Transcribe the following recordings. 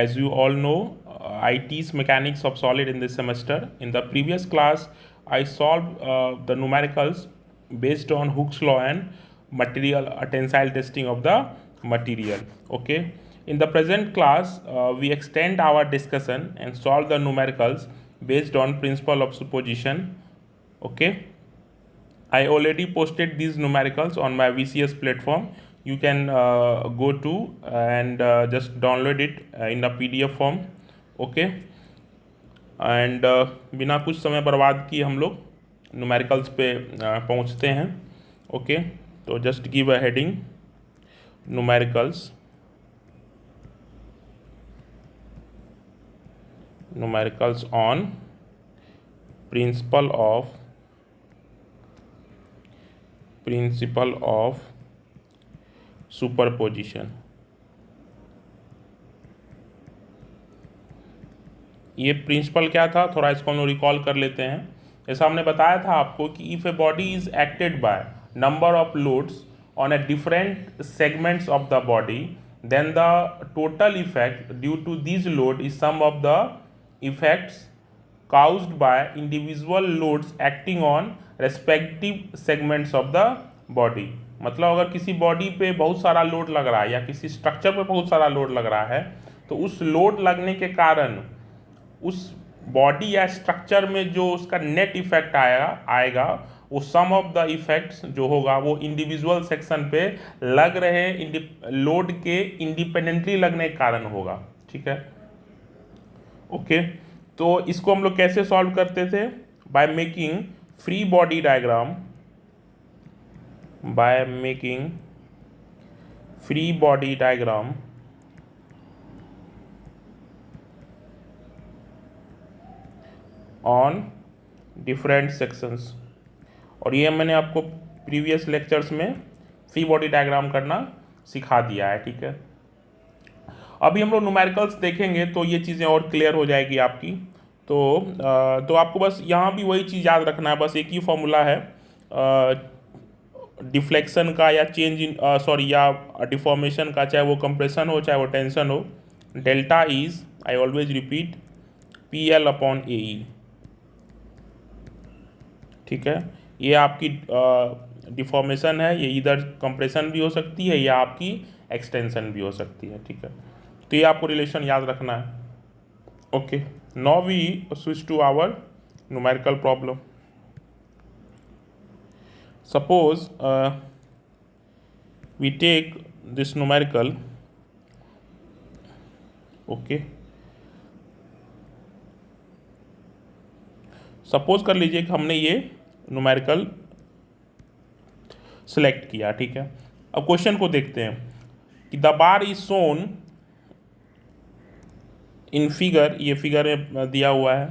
As you all know, I teach mechanics of solid in this semester. In the previous class, I solved the numericals based on Hooke's law and material tensile testing of the material. Okay. In the present class, we extend our discussion and solve the numericals based on principle of superposition. Okay. I already posted these numericals on my VCS platform. You can go to and just download it in a PDF form. Okay and बिना कुछ समय बर्बाद किए हम लोग numericals पे पहुंचते हैं. ओके तो just give a heading numericals on principle of superposition. ये प्रिंसिपल क्या था, थोड़ा इसको हम लोग रिकॉल कर लेते हैं. जैसा हमने बताया था आपको कि if a body is acted by number of loads on a different segments of the body, then the total effect due to this load is sum of the effects caused by individual loads acting on respective segments of the body. मतलब अगर किसी body पे बहुत सारा load लग रहा है या किसी स्ट्रक्चर पे बहुत सारा लोड लग रहा है, तो उस लोड लगने के कारण उस बॉडी या स्ट्रक्चर में जो उसका नेट इफेक्ट आएगा वो सम ऑफ द इफेक्ट्स जो होगा वो इंडिविजुअल सेक्शन पे लग रहे लोड के इंडिपेंडेंटली लगने के कारण होगा. ठीक है. ओके तो इसको हम लोग कैसे सॉल्व करते थे? By making free body diagram on different sections. और ये मैंने आपको प्रीवियस लेक्चर्स में फ्री बॉडी डायग्राम करना सिखा दिया है. ठीक है. अभी हम लोग न्यूमेरिकल्स देखेंगे तो ये चीज़ें और क्लियर हो जाएगी आपकी. तो आपको बस यहाँ भी वही चीज़ याद रखना है. बस एक ही फॉर्मूला है डिफ्लेक्शन का या या डिफॉर्मेशन का, चाहे वो कंप्रेशन हो चाहे वो टेंशन हो. Delta is, I always repeat, PL/AE. ठीक है. ये आपकी डिफॉर्मेशन है. ये इधर कंप्रेशन भी हो सकती है या आपकी एक्सटेंशन भी हो सकती है. ठीक है. तो ये आपको रिलेशन याद रखना है. Okay now we switch to our numerical problem. Suppose we take this numerical. Okay suppose कर लीजिए कि हमने ये न्यूमेरिकल सेलेक्ट किया. ठीक है. अब क्वेश्चन को देखते हैं कि the bar is shown in figure. ये फिगर में दिया हुआ है.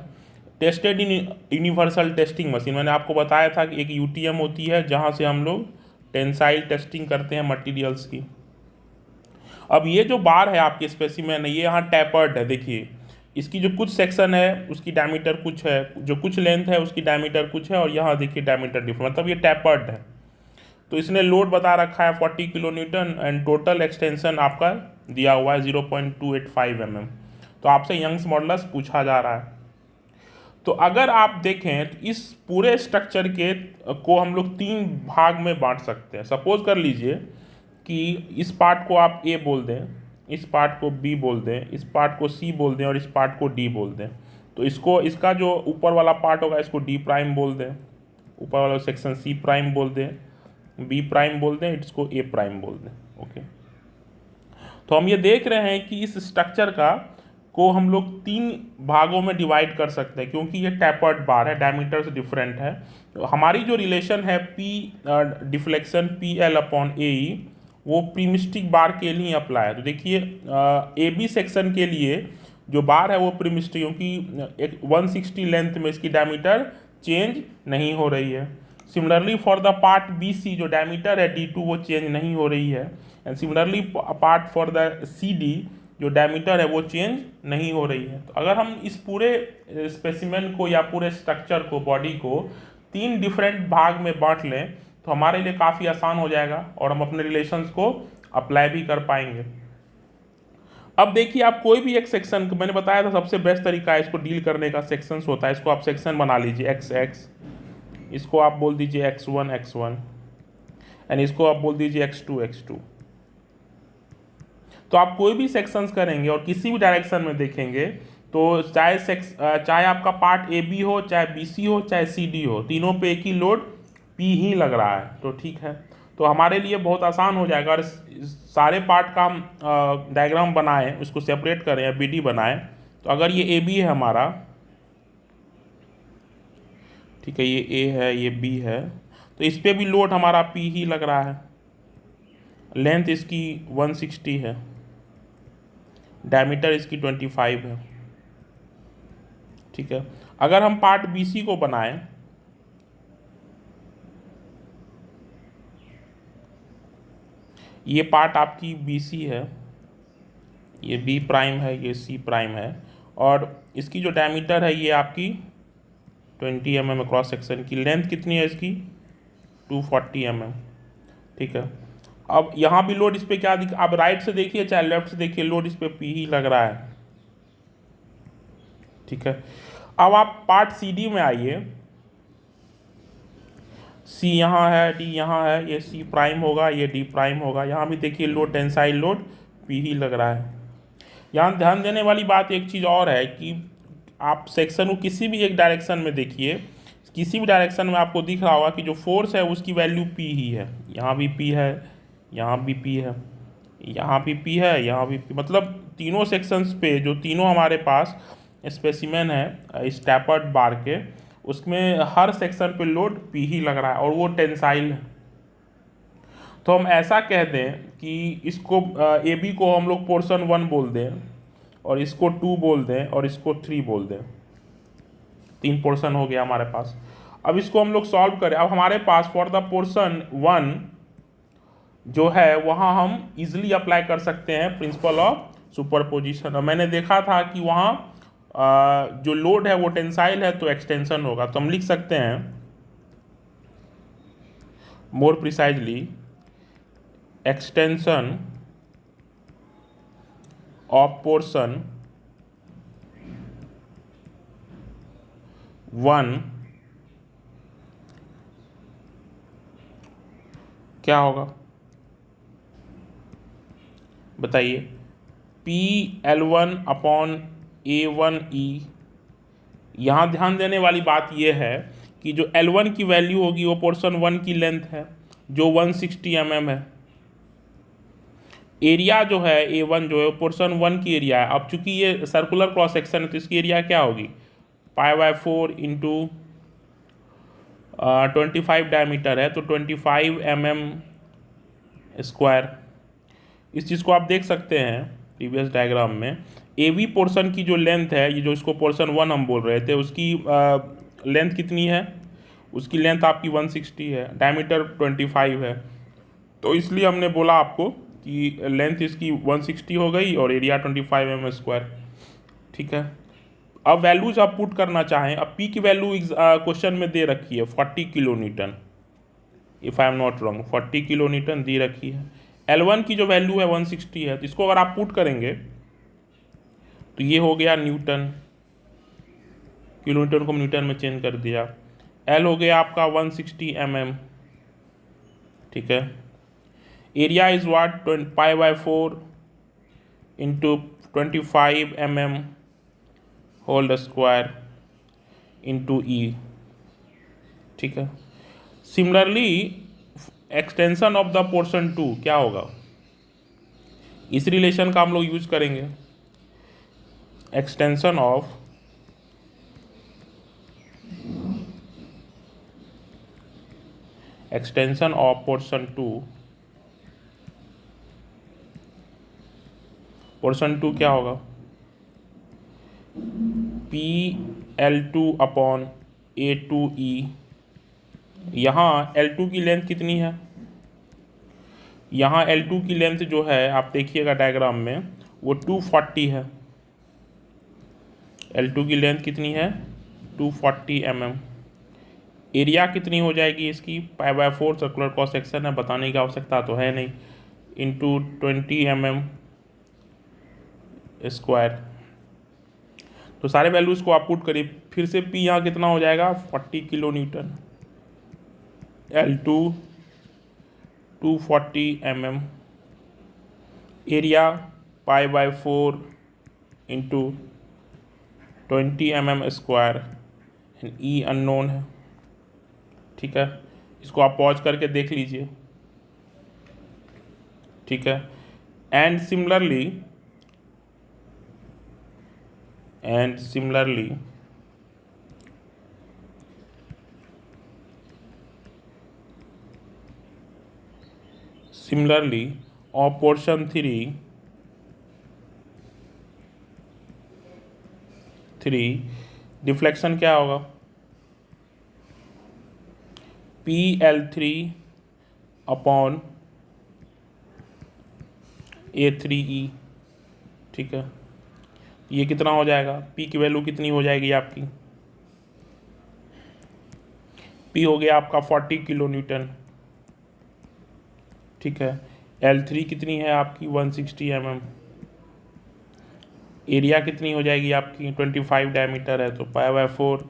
Tested in universal testing machine. मैंने आपको बताया था कि एक UTM होती है जहाँ से हम लोग टेंसाइल टेस्टिंग करते हैं मटेरियल्स की. अब ये जो बार है आपके स्पेसिमेन है, ये यहाँ टैपर्ड है. देखिए इसकी जो कुछ सेक्शन है उसकी डायमीटर कुछ है, जो कुछ लेंथ है उसकी डायमीटर कुछ है, और यहाँ देखिए डायमीटर डिफरेंट, मतलब ये टैपर्ड है. तो इसने लोड बता रखा है 40 kilo Newton and total extension आपका दिया हुआ है 0.285 mm. तो आपसे यंग्स मॉडुलस पूछा जा रहा है. तो अगर आप देखें तो इस पूरे स्ट्रक्चर के को हम लोग 3 भाग में बांट सकते हैं. सपोज कर लीजिए कि इस पार्ट को आप A बोल दें, इस पार्ट को B बोल दें, इस पार्ट को C बोल दें और इस पार्ट को D बोल दें. तो इसका जो ऊपर वाला पार्ट होगा इसको D' बोल दें, ऊपर वाला सेक्शन C' बोल दें, B' बोल दें, इसको A' बोल दें. ओके तो हम ये देख रहे हैं कि इस स्ट्रक्चर को हम लोग 3 भागों में डिवाइड कर सकते हैं क्योंकि ये टैपर्ड बार है, डायमीटर से डिफरेंट है. तो हमारी जो रिलेशन है डिफ्लेक्शन PL/AE वो प्रीमिस्टिक बार के लिए अप्लाई है. तो देखिए AB सेक्शन के लिए जो बार है वो प्रीमिस्टिक, क्योंकि एक 160 लेंथ में इसकी डायमीटर चेंज नहीं हो रही है. Similarly for the part BC जो डायमीटर है D2 वो चेंज नहीं हो रही है. And similarly part for the CD जो डायमीटर है वो चेंज नहीं हो रही है. तो अगर हम इस पूरे स्पेसिमेन को या पूरे स्ट्रक्चर को, बॉडी को 3 डिफरेंट भाग में बांट लें तो हमारे लिए काफ़ी आसान हो जाएगा और हम अपने रिलेशंस को अप्लाई भी कर पाएंगे. अब देखिए आप कोई भी एक सेक्शन, मैंने बताया था सबसे बेस्ट तरीका है इसको डील करने का सेक्शंस होता है। इसको आप सेक्शन बना लीजिए एक्स एक्स, इसको आप बोल दीजिए x1 एंड इसको आप बोल दीजिए x2। तो आप कोई भी सेक्शंस करेंगे और किसी भी डायरेक्शन में देखेंगे तो चाहे आपका पार्ट ए बी हो, चाहे बी सी हो, चाहे सी डी हो, तीनों पे एक ही लोड पी ही लग रहा है। तो ठीक है, तो हमारे लिए बहुत आसान हो जाएगा। और सारे पार्ट का हम डायग्राम बनाएं, उसको सेपरेट करें या बी डी बनाएं। तो अगर ये ए बी है हमारा, ठीक है, ये ए है, ये बी है, तो इस पर भी लोड हमारा पी ही लग रहा है। लेंथ इसकी 160 है, डायमीटर इसकी 25 है। ठीक है, अगर हम पार्ट बी सी को बनाएं, ये पार्ट आपकी बी सी है, ये बी प्राइम है, ये सी प्राइम है, और इसकी जो डायमीटर है ये आपकी 20 mm क्रॉस सेक्शन की। लेंथ कितनी है इसकी 240 mm। ठीक है, अब यहाँ भी लोड इस पर क्या दिख, आप राइट से देखिए चाहे लेफ्ट से देखिए, लोड इस पर पी ही लग रहा है। ठीक है, अब आप पार्ट सी डी में आइए। सी यहाँ है, डी यहाँ है, ये सी प्राइम होगा, ये डी प्राइम होगा। यहाँ भी देखिए लोड, टेंसाइल लोड पी ही लग रहा है। यहाँ ध्यान देने वाली बात एक चीज़ और है कि आप सेक्शन को किसी भी एक डायरेक्शन में देखिए, किसी भी डायरेक्शन में आपको दिख रहा होगा कि जो फोर्स है उसकी वैल्यू पी ही है। यहाँ भी पी है, यहाँ भी पी है, यहाँ भी पी है, यहाँ भी पी, मतलब तीनों सेक्शंस पे जो तीनों हमारे पास स्पेसिमेन है इस टैपर्ड बार के, उसमें हर सेक्शन पे लोड पी ही लग रहा है और वो टेंसाइल है। तो हम ऐसा कह दें कि इसको ए बी को हम लोग पोर्शन 1 बोल दें, और इसको 2 बोल दें, और इसको 3 बोल दें। 3 पोर्शन हो गया हमारे पास। अब इसको हम लोग सॉल्व करें। अब हमारे पास फॉर द पोर्शन 1 जो है वहाँ हम इजिली अप्लाई कर सकते हैं प्रिंसिपल ऑफ सुपरपोजिशन। और मैंने देखा था कि वहाँ जो लोड है वो टेंसाइल है तो एक्सटेंशन होगा। तो हम लिख सकते हैं more precisely, extension of portion 1 क्या होगा बताइए, PL1/A1E। यहाँ ध्यान देने वाली बात यह है कि जो L1 की वैल्यू होगी वो पोर्शन 1 की लेंथ है जो 160 mm है। एरिया जो है A1 जो है पोर्शन 1 की एरिया है। अब चूंकि ये सर्कुलर क्रॉस सेक्शन है तो इसकी एरिया क्या होगी, π/4 इंटू 25 डायमीटर है तो 25 mm²। इस चीज़ को आप देख सकते हैं प्रीवियस डायग्राम में। ए बी पोर्शन की जो लेंथ है, ये जो इसको पोर्शन 1 हम बोल रहे थे, उसकी लेंथ कितनी है, उसकी लेंथ आपकी 160 है, डायमीटर 25 है। तो इसलिए हमने बोला आपको कि लेंथ इसकी 160 हो गई और एरिया 25 mm²। ठीक है, अब वैल्यूज आप पुट करना चाहें। अब पी की वैल्यू क्वेश्चन में दे रखी है 40 kilo newton, if I am not wrong 40 kilo newton दी रखी है। L1 की जो वैल्यू है 160 है, तो इसको अगर आप पुट करेंगे तो ये हो गया न्यूटन, किलो न्यूटन को न्यूटन में चेंज कर दिया। L हो गया आपका 160 mm। ठीक है, area is what π/4 into 25 mm whole square into E। ठीक है, similarly extension of the portion 2 क्या होगा, इस रिलेशन का हम लोग यूज करेंगे। एक्सटेंशन ऑफ पोर्शन 2 क्या होगा, PL2/A2E। यहाँ L2 की लेंथ कितनी है, यहाँ L2 की लेंथ जो है आप देखिएगा डायग्राम में वो 240 है। L2 की लेंथ कितनी है 240 mm। एरिया कितनी हो जाएगी इसकी π/4 सर्कुलर क्रॉस सेक्शन है, बताने की आवश्यकता तो है नहीं, इंटू 20 mm स्क्वायर। तो सारे वैल्यूज़ को आप पुट करिए फिर से। पी यहाँ कितना हो जाएगा 40 kilo newton, L2 240 mm, area π/4 into 20 mm square, and E unknown है। ठीक है, इसको आप पॉज करके देख लीजिए। ठीक है, and similarly of portion 3 deflection क्या होगा, PL3 अपॉन A3E। ठीक है, ये कितना हो जाएगा, P की वैल्यू कितनी हो जाएगी आपकी, P हो गया आपका 40 किलो न्यूटन। ठीक है, L3 कितनी है आपकी 160 mm, एरिया कितनी हो जाएगी आपकी 25 डायमीटर है तो π/4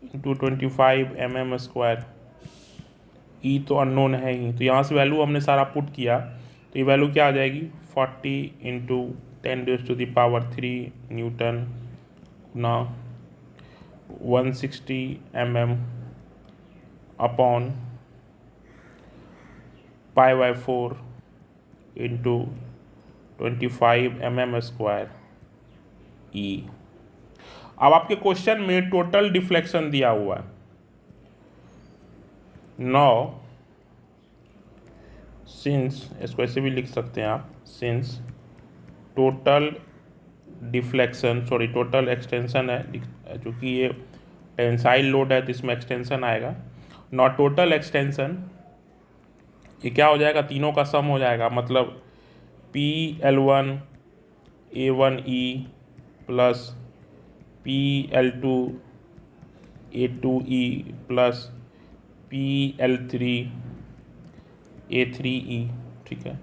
इंटू 25 mm स्क्वायर, ई तो अननोन है ही। तो यहाँ से वैल्यू हमने सारा पुट किया तो ये वैल्यू क्या आ जाएगी 40 इंटू 10⁻³ न्यूटन गुना 160 mm upon π/4 into 25 mm square E. अब आपके क्वेश्चन में टोटल डिफ्लेक्शन दिया हुआ है 9, सिंस, इसको ऐसे भी लिख सकते हैं आप, since total deflection, sorry total extension है, चूँकि ये टेंसाइल लोड है तो इसमें एक्सटेंशन आएगा। नॉट टोटल एक्सटेंशन, ये क्या हो जाएगा, तीनों का सम हो जाएगा, मतलब PL1 A1E plus PL2 A2E plus PL3 A3E। ठीक है,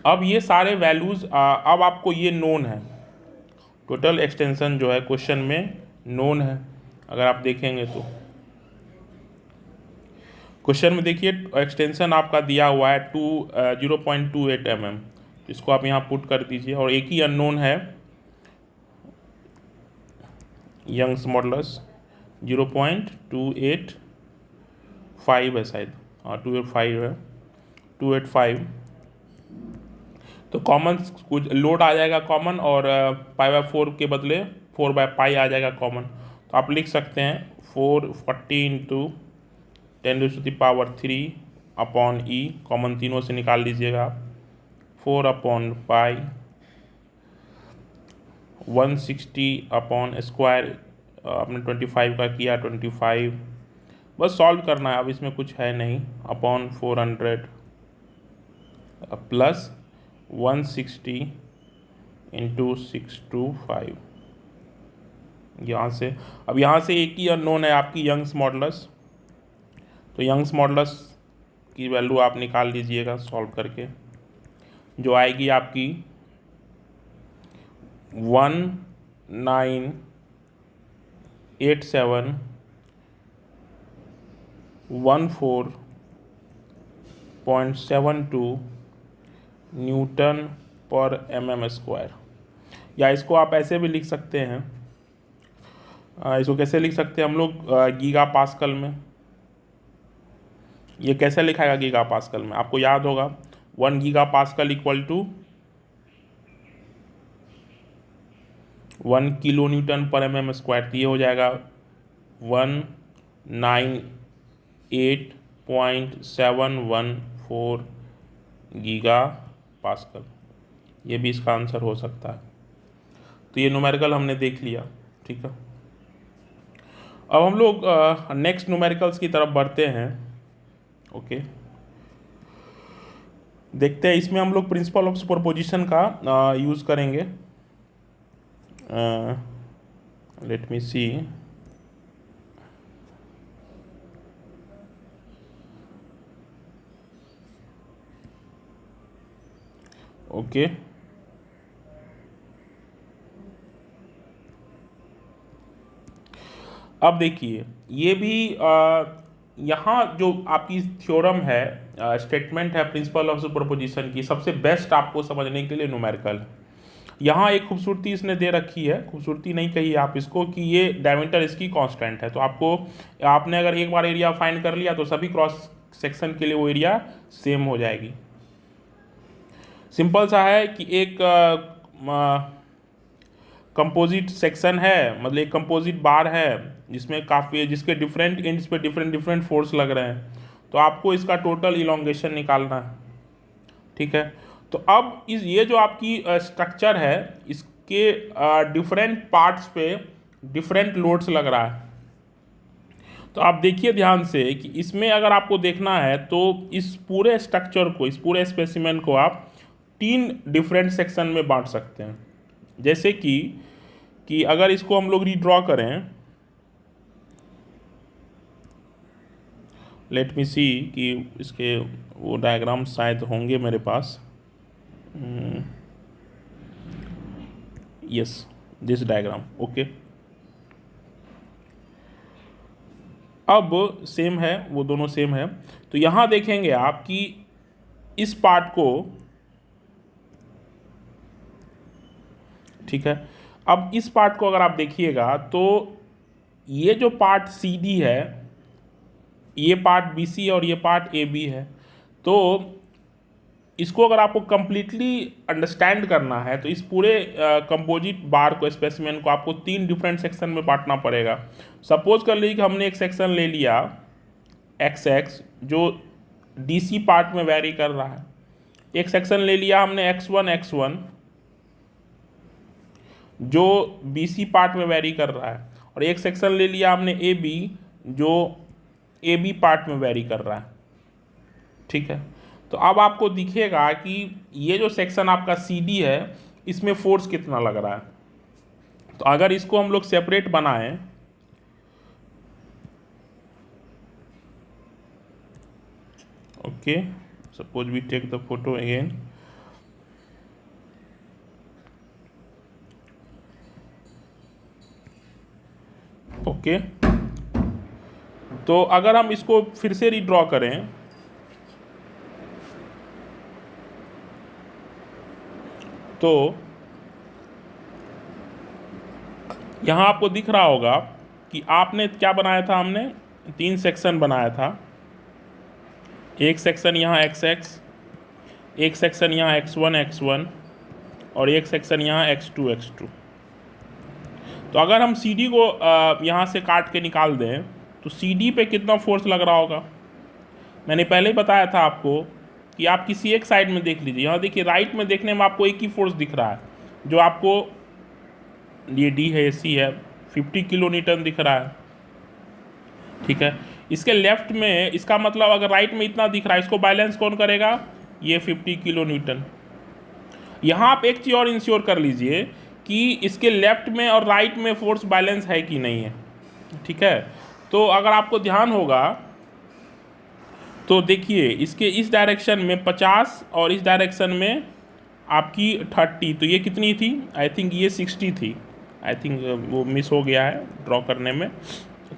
अब ये सारे वैल्यूज़ अब आपको ये नोन है, टोटल एक्सटेंशन जो है क्वेश्चन में नोन है। अगर आप देखेंगे तो क्वेश्चन में देखिए एक्सटेंशन आपका दिया हुआ है 0.28 mm, तो इसको आप यहाँ पुट कर दीजिए, और एक ही अननोन है यंग्स मॉडुलस 0.285 है शायद, हाँ 285 है, 285। तो कॉमन कुछ लोड आ जाएगा कॉमन, और π/4 के बदले 4/π आ जाएगा कॉमन। तो आप लिख सकते हैं 440 इंटू 10⁻³ अपॉन ई, कॉमन तीनों से निकाल लीजिएगा आप, 4/π 160 अपॉन स्क्वायर, आपने 25 का किया 25, बस सॉल्व करना है, अब इसमें कुछ है नहीं, अपॉन 400 प्लस 160 इंटू 625। यहाँ से, अब यहाँ से एक ही अननोन है आपकी यंग्स मॉडुलस, तो यंग्स मॉडुलस की वैल्यू आप निकाल लीजिएगा सॉल्व करके, जो आएगी आपकी 198714.72 न्यूटन पर mm स्क्वायर। या इसको आप ऐसे भी लिख सकते हैं, इसको कैसे लिख सकते हैं हम लोग गीगा पास्कल में। ये कैसे लिखाएगा गीगा पास्कल में, आपको याद होगा 1 giga pascal equal to 1 kilo newton पर mm स्क्वायर, तो ये हो जाएगा 198.714 गीगा पास्कल। ये भी इसका आंसर हो सकता है। तो ये न्यूमेरिकल हमने देख लिया। ठीक है, अब हम लोग नेक्स्ट न्यूमेरिकल्स की तरफ बढ़ते हैं। ओके, देखते हैं, इसमें हम लोग प्रिंसिपल ऑफ सुपरपोजिशन का यूज़ करेंगे। लेट मी सी, ओके, अब देखिए ये भी यहाँ जो आपकी थ्योरम है, स्टेटमेंट है प्रिंसिपल ऑफ सुपरपोजिशन की, सबसे बेस्ट आपको समझने के लिए न्यूमेरिकल। यहाँ एक खूबसूरती इसने दे रखी है, खूबसूरती नहीं कही आप इसको, कि ये डायमीटर इसकी कांस्टेंट है। तो आपको, आपने अगर एक बार एरिया फाइंड कर लिया तो सभी क्रॉस सेक्शन के लिए वो एरिया सेम हो जाएगी। सिंपल सा है कि एक कंपोजिट सेक्शन है, मतलब एक कंपोजिट बार है जिसमें काफ़ी, जिसके डिफरेंट एंड्स पे डिफरेंट डिफरेंट फोर्स लग रहे हैं, तो आपको इसका टोटल इलोंगेशन निकालना है। ठीक है, तो अब इस ये जो आपकी स्ट्रक्चर है, इसके डिफरेंट पार्ट्स पे डिफरेंट लोड्स लग रहा है। तो आप देखिए ध्यान से कि इसमें अगर आपको देखना है तो इस पूरे स्ट्रक्चर को, इस पूरे स्पेसिमेन को आप 3 डिफरेंट सेक्शन में बांट सकते हैं। जैसे कि अगर इसको हम लोग रीड्रॉ करें, लेट मी सी कि इसके वो डायग्राम शायद होंगे मेरे पास। Yes, this diagram, okay. अब सेम है, वो दोनों सेम है। तो यहाँ देखेंगे आप कि इस पार्ट को, ठीक है, अब इस पार्ट को अगर आप देखिएगा तो ये जो पार्ट सी डी है, ये पार्ट बी सी और ये पार्ट ए बी है। तो इसको अगर आपको कंप्लीटली अंडरस्टैंड करना है तो इस पूरे कंपोजिट बार को, स्पेसिमेन को आपको 3 डिफरेंट सेक्शन में बांटना पड़ेगा। सपोज कर लीजिए कि हमने एक सेक्शन ले लिया एक्स एक्स, जो डीसी पार्ट में वेरी कर रहा है। एक सेक्शन ले लिया हमने एक्स वन, जो बीसी पार्ट में वेरी कर रहा है। और एक सेक्शन ले लिया हमने ए बी, जो ए बी पार्ट में वेरी कर रहा है। ठीक है, तो अब आपको दिखेगा कि ये जो सेक्शन आपका सी डी है, इसमें फोर्स कितना लग रहा है। तो अगर इसको हम लोग सेपरेट बनाएं, okay, suppose we take the photo again. Okay, तो अगर हम इसको फिर से रीड्रॉ करें, तो यहाँ आपको दिख रहा होगा कि आपने क्या बनाया था, हमने 3 सेक्शन बनाया था। एक सेक्शन यहाँ एक्स एक्स, एक सेक्शन यहाँ एक्स वन और एक सेक्शन यहाँ एक्स टू। तो अगर हम सी डी को यहाँ से काट के निकाल दें तो सी डी पे कितना फोर्स लग रहा होगा। मैंने पहले ही बताया था आपको कि आप किसी एक साइड में देख लीजिए। यहाँ देखिए राइट में देखने में आपको एक ही फोर्स दिख रहा है, जो आपको ये डी है, सी है, 50 किलो न्यूटन दिख रहा है। ठीक है, इसके लेफ्ट में, इसका मतलब अगर राइट में इतना दिख रहा है, इसको बैलेंस कौन करेगा, ये 50 किलो न्यूटन। यहाँ आप एक चीज़ और इंश्योर कर लीजिए कि इसके लेफ्ट में और राइट में फोर्स बैलेंस है कि नहीं है। ठीक है, तो अगर आपको ध्यान होगा तो देखिए इसके इस डायरेक्शन में 50 और इस डायरेक्शन में आपकी 30, तो ये कितनी थी, आई थिंक ये 60 थी। आई थिंक वो मिस हो गया है ड्रॉ करने में।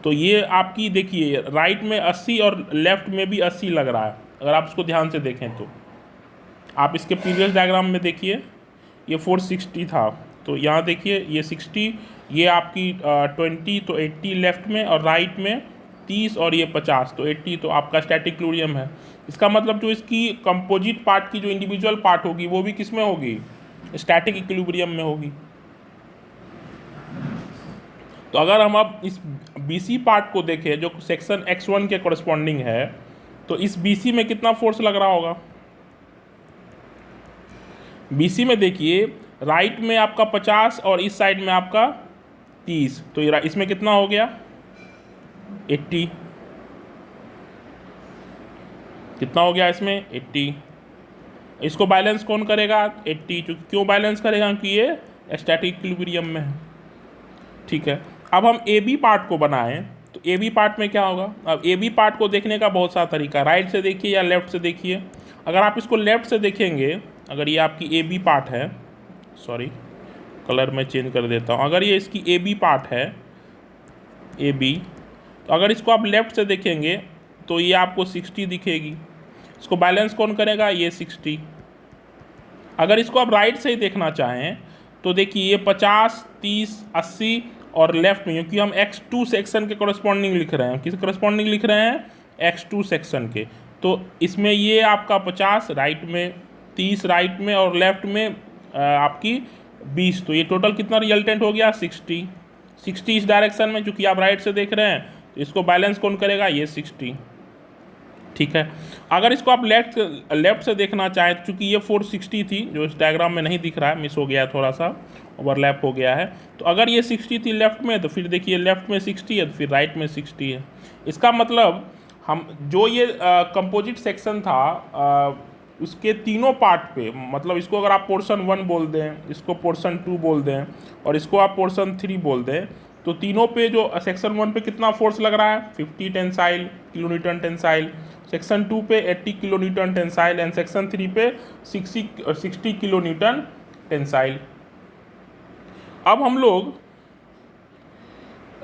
तो ये आपकी देखिए राइट में 80 और लेफ्ट में भी 80 लग रहा है। अगर आप इसको ध्यान से देखें तो आप इसके प्रीवियस डायग्राम में देखिए ये 460 था, तो यहाँ देखिए ये 60, ये आपकी 20, तो 80 लेफ्ट में और राइट में 30 और ये 50, तो 80, तो आपका स्टैटिक इक्विलिब्रियम है। इसका मतलब जो इसकी कंपोजिट पार्ट की जो इंडिविजुअल पार्ट होगी वो भी किस में होगी, स्टैटिक इक्विलिब्रियम में होगी। तो अगर हम अब इस BC पार्ट को देखें जो सेक्शन X1 के कॉरस्पॉन्डिंग है, तो इस BC में कितना फोर्स लग रहा होगा। BC में देखिए राइट में आपका 50 और इस साइड में आपका 30, तो ये इसमें कितना हो गया 80, कितना हो गया इसमें 80। इसको बैलेंस कौन करेगा 80, क्यों बैलेंस करेगा, क्योंकि ये स्टैटिक इक्विलिब्रियम में है। ठीक है, अब हम AB पार्ट को बनाएं तो AB पार्ट में क्या होगा। अब AB पार्ट को देखने का बहुत सारा तरीका, राइट से देखिए या लेफ्ट से देखिए। अगर आप इसको लेफ्ट से देखेंगे, अगर ये आपकी AB पार्ट है, सॉरी कलर में चेंज कर देता हूँ, अगर ये इसकी AB पार्ट है, ए बी। तो अगर इसको आप लेफ़्ट से देखेंगे तो ये आपको 60 दिखेगी। इसको बैलेंस कौन करेगा? ये 60। अगर इसको आप राइट से ही देखना चाहें तो देखिए ये 50, 30, 80 और लेफ्ट में, क्योंकि हम X2 सेक्शन के कॉरस्पॉन्डिंग लिख रहे हैं। किस कॉरस्पॉन्डिंग लिख रहे हैं? X2 सेक्शन के। तो इसमें ये आपका 50 राइट में, 30 राइट में और लेफ्ट में आपकी 20। तो ये टोटल कितना रिजल्टेंट हो गया? 60। 60 इस डायरेक्शन में, चूँकि आप राइट से देख रहे हैं तो इसको बैलेंस कौन करेगा? ये 60। ठीक है। अगर इसको आप लेफ्ट से देखना चाहें, चूँकि ये 460 थी जो इस डायग्राम में नहीं दिख रहा है, मिस हो गया है, थोड़ा सा ओवरलैप हो गया है। तो अगर ये 60 थी लेफ्ट में, तो फिर देखिए लेफ्ट में 60 है तो फिर राइट में 60 है। इसका मतलब हम जो ये कंपोजिट सेक्शन था उसके तीनों पार्ट पे, मतलब इसको अगर आप पोर्शन 1 बोल दें, इसको पोर्शन 2 बोल दें और इसको आप पोर्शन 3 बोल दें, तो तीनों पे जो सेक्शन 1 पे कितना फोर्स लग रहा है? 50 टेंसाइल किलोन्यूटन टेंसाइल। सेक्शन 2 पे 80 kilo newton tensile and section 3 पे 60 किलो न्यूटन टेंसाइल। अब हम लोग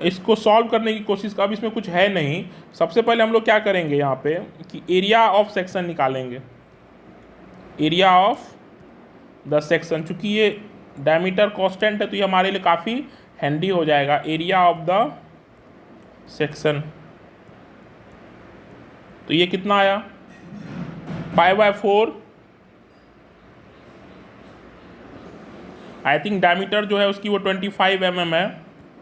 इसको सॉल्व करने की कोशिश कर, अब इसमें कुछ है नहीं। सबसे पहले हम लोग क्या करेंगे यहाँ पे कि एरिया ऑफ सेक्शन निकालेंगे। एरिया ऑफ द सेक्शन, चूँकि ये डायमीटर कांस्टेंट है तो ये हमारे लिए काफ़ी हैंडी हो जाएगा। एरिया ऑफ द सेक्शन, तो ये कितना आया? 5/4। आई थिंक डायमीटर जो है उसकी वो 25 mm है,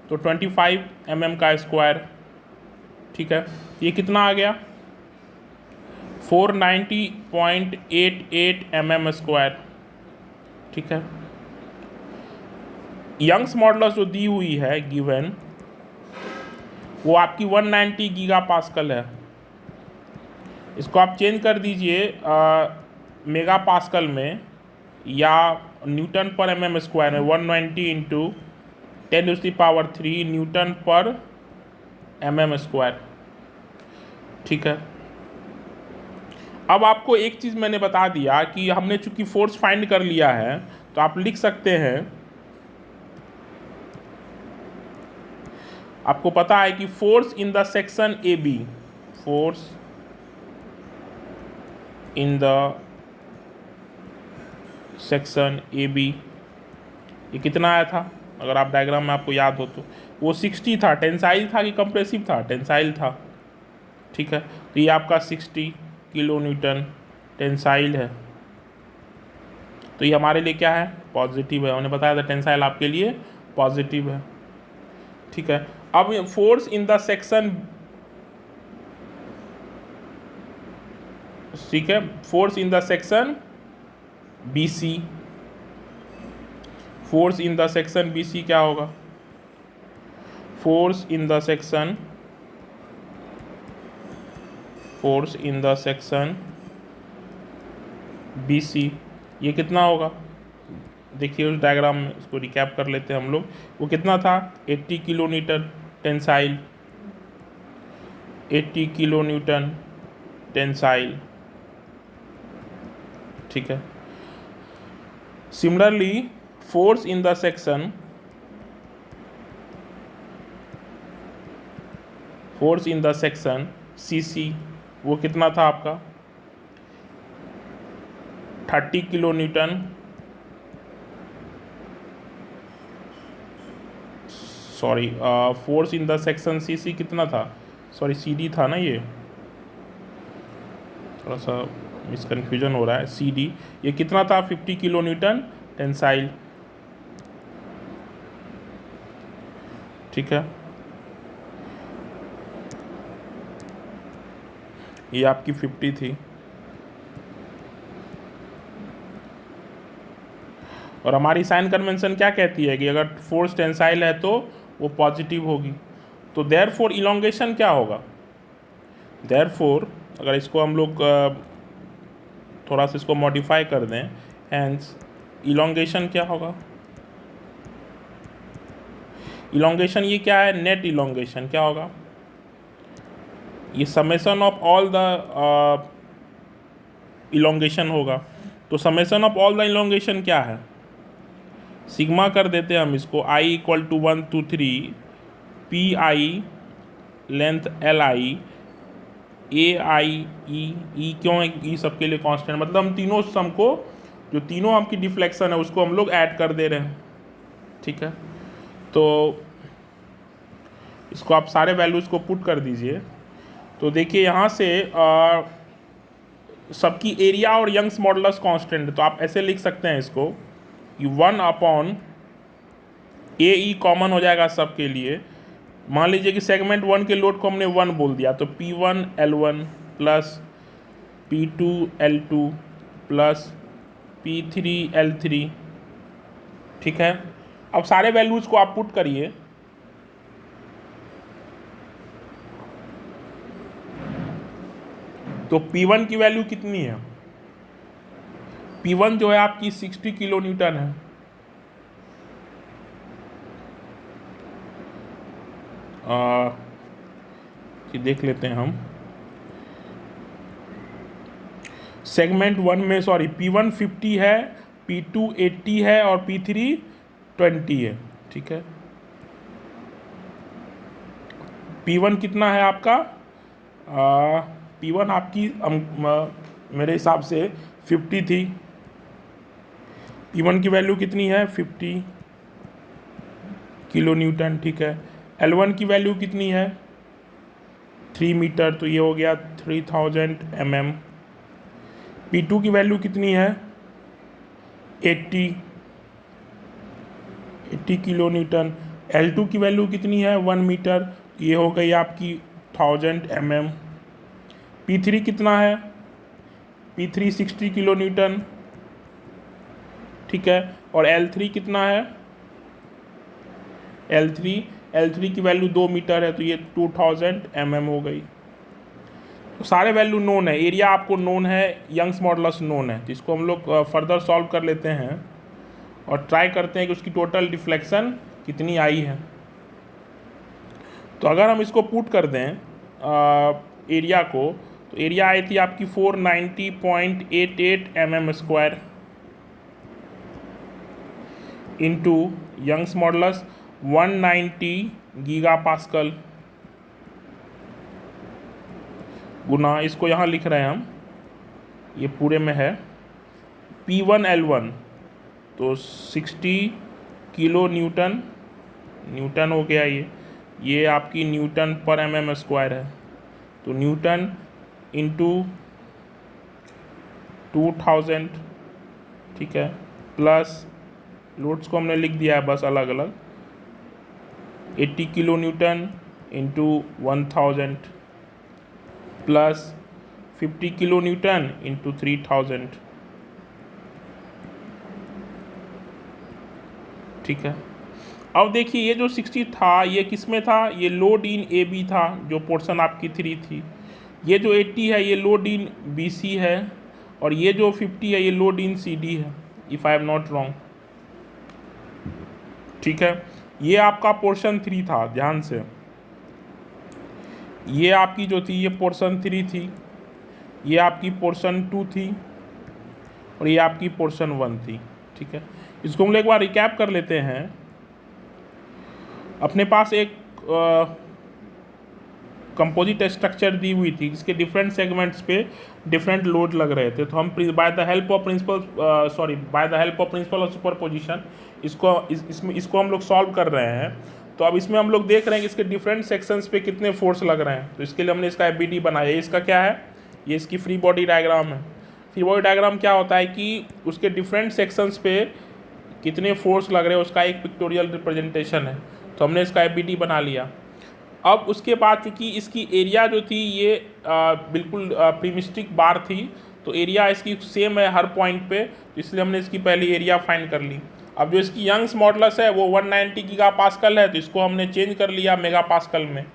तो 25 mm का स्क्वायर। ठीक है, ये कितना आ गया? 490.88 mm स्क्वायर। ठीक है। यंग्स मॉडुलस जो दी हुई है गिवन, वो आपकी 190 गीगा पास्कल है। इसको आप चेंज कर दीजिए मेगा पास्कल में या न्यूटन पर mm स्क्वायर में। 190 इंटू 10⁻³ न्यूटन पर mm स्क्वायर। ठीक है। अब आपको एक चीज़ मैंने बता दिया कि हमने चूंकि फोर्स फाइंड कर लिया है, तो आप लिख सकते हैं, आपको पता है कि force in the section A B, force in the section A B, ये कितना आया था? अगर आप डायग्राम में आपको याद हो तो वो 60 था। टेंसाइल था कि कंप्रेसिव था? टेंसाइल था। ठीक है, तो ये आपका 60 किलो न्यूटन टेंसाइल है। तो ये हमारे लिए क्या है? पॉजिटिव है। उन्हें बताया था टेंसाइल आपके लिए पॉजिटिव है। ठीक है। अब फोर्स इन द सेक्शन, ठीक है, force in the section B C, force in the section B C क्या होगा? Force in the section, force in the section B C, ये कितना होगा? देखिए उस डायग्राम में, उसको रिकैप कर लेते हैं हम लोग। वो कितना था? 80 kilo newton tensile, 80 kilo newton tensile. ठीक है। Similarly force in the section, force in the section C C, वो कितना था आपका? 30 kilo newton, sorry, force in the section C C कितना था? सॉरी, सी डी था ना, ये थोड़ा सा मिसकन्फ्यूजन हो रहा है। सी डी ये कितना था? 50 किलो न्यूटन टेंसाइल। ठीक है, ये आपकी 50 थी। और हमारी साइन कन्वेंशन क्या कहती है कि अगर फोर्स टेंसाइल है तो वो पॉजिटिव होगी। तो देयरफॉर इलोंगेशन क्या होगा? देयरफॉर अगर इसको हम लोग थोड़ा सा इसको मॉडिफाई कर दें, हैंस इलोंगेशन क्या होगा? इलोंगेशन ये क्या है? नेट इलोंगेशन क्या होगा? ये summation of all the elongation होगा। तो summation of all the elongation क्या है? सिग्मा कर देते हैं हम इसको, i = 1 to 3 pi length L I, A I E क्यों है, ई सबके लिए कांस्टेंट, मतलब हम तीनों सम को, जो तीनों आपकी डिफ्लेक्शन है उसको हम लोग ऐड कर दे रहे हैं। ठीक है, तो इसको आप सारे वैल्यूज़ को पुट कर दीजिए। तो देखिए यहाँ से सबकी एरिया और यंग्स मॉडुलस कांस्टेंट है, तो आप ऐसे लिख सकते हैं इसको कि 1 ए ई कॉमन हो जाएगा सबके लिए। मान लीजिए कि सेगमेंट 1 के लोड को हमने 1 बोल दिया, तो P1 L1 plus P2 L2 plus P3 L3। ठीक है, अब सारे वैल्यूज़ को आप पुट करिए। तो P1 की वैल्यू कितनी है, P1 जो है आपकी 60 किलो न्यूटन है। देख लेते हैं हम सेगमेंट 1 में, सॉरी P1 50 है, P2 80 है और P3 20 है। ठीक है, P1 कितना है आपका, P1 आपकी मेरे हिसाब से 50 थी। P1 की वैल्यू कितनी है, 50 किलो न्यूटन। ठीक है, L1 की वैल्यू कितनी है, 3 मीटर, तो ये हो गया 3000 mm। P2 की वैल्यू कितनी है, 80 किलो न्यूटन। L2 की वैल्यू कितनी है, 1 मीटर, ये हो गई आपकी 1000 mm। P3 कितना है, P3 60 किलो न्यूटन। ठीक है, और L3 कितना है, L3 की वैल्यू 2 मीटर है, तो ये 2000 mm हो गई। तो सारे वैल्यू नोन है, एरिया आपको नोन है, यंग्स मॉडुलस नोन है। तो इसको हम लोग फर्दर सॉल्व कर लेते हैं और ट्राई करते हैं कि उसकी टोटल डिफ्लेक्शन कितनी आई है। तो अगर हम इसको पुट कर दें एरिया को, तो एरिया आई थी आपकी 490.88 mm² into Young's modulus 190 gigapascal गुना, इसको यहाँ लिख रहे हैं हम, ये पूरे में है P1 L1, तो 60 किलो न्यूटन हो गया। ये आपकी न्यूटन पर mm² है, तो न्यूटन इंटू 2000। ठीक है, प्लस लोड्स को हमने लिख दिया है बस अलग अलग, 80 kilo Newton into 1000 plus 50 kilo Newton into 3000। ठीक है, अब देखिए ये जो 60 था ये किस में था, ये लोड इन ए बी था, जो पोर्शन आपकी 3 थी। ये जो 80 है ये लोड इन बी सी है, और ये जो 50 है ये लोड इन सी डी है, if I am not wrong. ठीक है, ये आपका पोर्शन 3 था, ध्यान से, ये आपकी जो थी ये पोर्शन 3 थी, ये आपकी पोर्शन 2 थी, और ये आपकी पोर्शन 1 थी। ठीक है, इसको हम लोग एक बार रिकैप कर लेते हैं। अपने पास एक कंपोजिट स्ट्रक्चर दी हुई थी जिसके डिफरेंट सेगमेंट्स पे डिफरेंट लोड लग रहे थे, तो हम bye the help of principle of superposition इसको हम लोग सॉल्व कर रहे हैं। तो अब इसमें हम लोग देख रहे हैं कि इसके डिफरेंट सेक्शंस पे कितने फोर्स लग रहे हैं। तो इसके लिए हमने इसका FBD बनाया। इसका क्या है, ये इसकी फ्री बॉडी डायग्राम है। फ्री बॉडी डायग्राम क्या होता है कि उसके डिफरेंट सेक्शंस पे कितने फोर्स लग रहे हैं उसका एक पिक्टोरियल रिप्रेजेंटेशन है। तो हमने इसका FBD बना लिया। अब उसके बाद चूँकि इसकी एरिया जो थी ये बिल्कुल प्रीमिस्टिक बार थी, तो एरिया इसकी सेम है हर पॉइंट पे, तो इसलिए हमने इसकी पहली एरिया फाइंड कर ली। अब जो इसकी यंग्स मॉडुलस है वो 190 गीगापास्कल है, तो इसको हमने चेंज कर लिया मेगापास्कल में,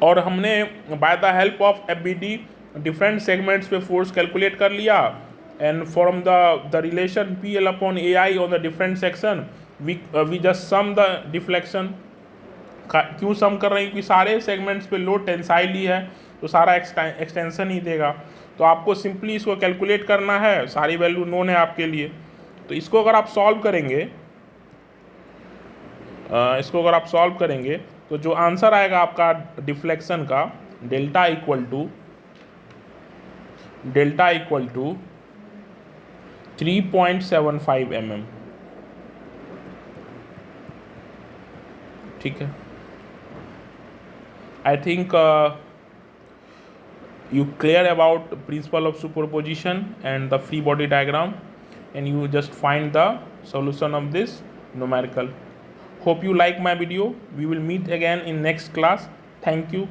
और हमने by the help of FBD different segments पे फोर्स कैलकुलेट कर लिया, and from the relation PL/AI on the different section we just sum the deflection. क्यों सम कर रहे हैं, क्योंकि सारे सेगमेंट्स पे लोड टेंसाइल ही है, तो सारा एक्सटेंशन ही देगा। तो आपको सिंपली इसको कैलकुलेट करना है, सारी वैल्यू नोन है आपके लिए। तो इसको अगर आप सॉल्व करेंगे इसको अगर आप सॉल्व करेंगे तो जो आंसर आएगा आपका डिफ्लेक्शन का, डेल्टा इक्वल टू 3.75 mm। ठीक है, I think you clear about principle of superposition and the free body diagram, and you just find the solution of this numerical. Hope you like my video. We will meet again in next class. Thank you.